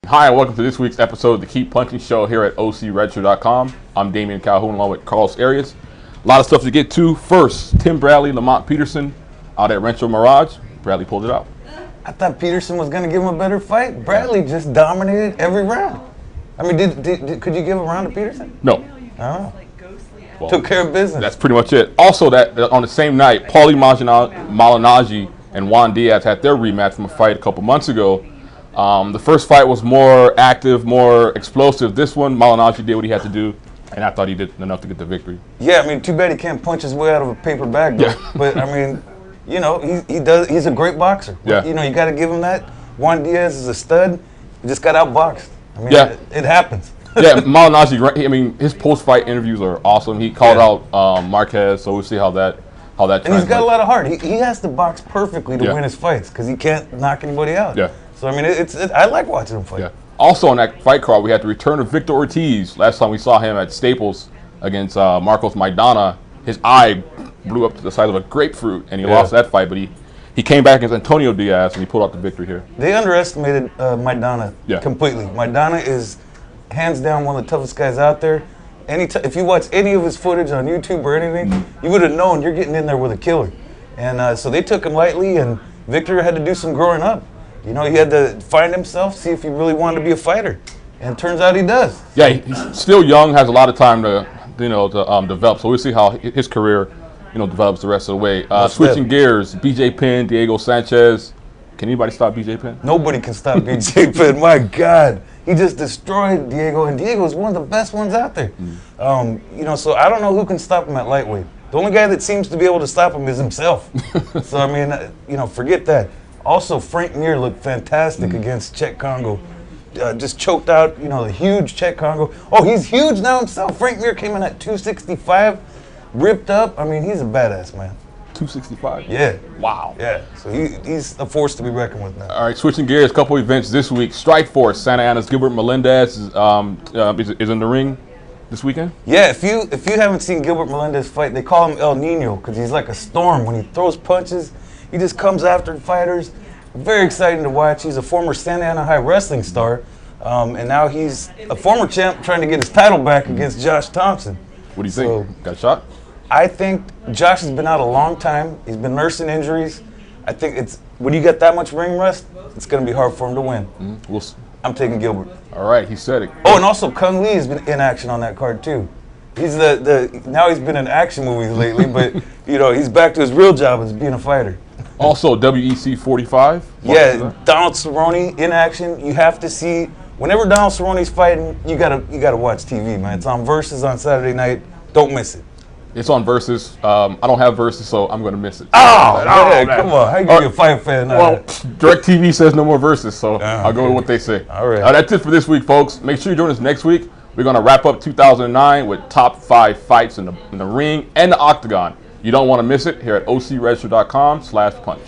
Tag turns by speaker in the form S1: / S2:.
S1: Hi, and welcome to this week's episode of the Keep Punching Show here at OCRedshirt.com. I'm Damian Calhoun along with Carlos Arias. A lot of stuff to get to. First, Tim Bradley, Lamont Peterson out at Rancho Mirage. Bradley pulled it out.
S2: I thought Peterson was going to give him a better fight. Bradley just dominated every round. I mean, could you give a round to Peterson?
S1: No.
S2: Oh. Well, took care of business.
S1: That's pretty much it. Also, that on the same night, Paulie, Malignaggi and Juan Diaz had their rematch from a fight a couple months ago. The first fight was more active, more explosive. This one, Malignaggi did what he had to do, and I thought he did enough to get the victory.
S2: Yeah, I mean, too bad he can't punch his way out of a paper bag, though. Yeah. But, I mean, you know, he does. He's a great boxer.
S1: Yeah.
S2: You know, you got to give him that. Juan Diaz is a stud. He just got outboxed. I mean,
S1: yeah.
S2: it happens.
S1: Yeah, Malignaggi, I mean, his post-fight interviews are awesome. He called out Marquez, so we'll see how that
S2: And he's got a lot of heart. He has to box perfectly to win his fights because he can't knock anybody out.
S1: Yeah.
S2: So, I mean, I like watching him fight.
S1: Yeah. Also on that fight card, we had the return of Victor Ortiz. Last time we saw him at Staples against Maidana, his eye blew up to the size of a grapefruit, and he lost that fight. But he came back against Antonio Diaz, and he pulled out the victory here.
S2: They underestimated Maidana completely. Maidana is hands down one of the toughest guys out there. If you watch any of his footage on YouTube or anything, you would have known you're getting in there with a killer. And so they took him lightly, and Victor had to do some growing up. You know, he had to find himself, see if he really wanted to be a fighter. And it turns out he does.
S1: Yeah, he's still young, has a lot of time to develop. So we'll see how his career, develops the rest of the way. Switching gears, BJ Penn, Diego Sanchez. Can anybody stop BJ Penn?
S2: Nobody can stop BJ Penn. My God. He just destroyed Diego, and Diego's one of the best ones out there. So I don't know who can stop him at lightweight. The only guy that seems to be able to stop him is himself. So, I mean, forget that. Also, Frank Mir looked fantastic against Czech Congo. Just choked out, the huge Czech Congo. Oh, he's huge now himself. Frank Mir came in at 265, ripped up. I mean, he's a badass, man.
S1: 265?
S2: Yeah.
S1: Wow.
S2: Yeah. So he's a force to be reckoned with now.
S1: All right, switching gears, a couple events this week. Strikeforce, Santa Ana's Gilbert Melendez is in the ring this weekend?
S2: Yeah, if you haven't seen Gilbert Melendez fight, they call him El Nino because he's like a storm. When he throws punches, he just comes after fighters. Very exciting to watch. He's a former Santa Ana High wrestling star, and now he's a former champ trying to get his title back against Josh Thompson.
S1: What do you think? Got a shot?
S2: I think Josh has been out a long time. He's been nursing injuries. I think when you get that much ring rust, it's going to be hard for him to win. I'm taking Gilbert.
S1: All right, he said it.
S2: Oh, and also Kung Lee has been in action on that card too. He's now he's been in action movies lately, but he's back to his real job as being a fighter.
S1: Also, WEC 45.
S2: Yeah, Donald Cerrone in action. You have to see whenever Donald Cerrone's fighting. You gotta watch TV, man. It's on Versus on Saturday night. Don't miss it.
S1: It's on Versus. I don't have Versus, so I'm going to miss it.
S2: Oh, man, come on. How you gonna be a fight fan?
S1: Well, DirecTV says no more Versus, so I'll go with what they say.
S2: All right.
S1: That's it for this week, folks. Make sure you join us next week. We're going to wrap up 2009 with top 5 fights in the ring and the octagon. You don't want to miss it here at OCRedshirt.com/punch.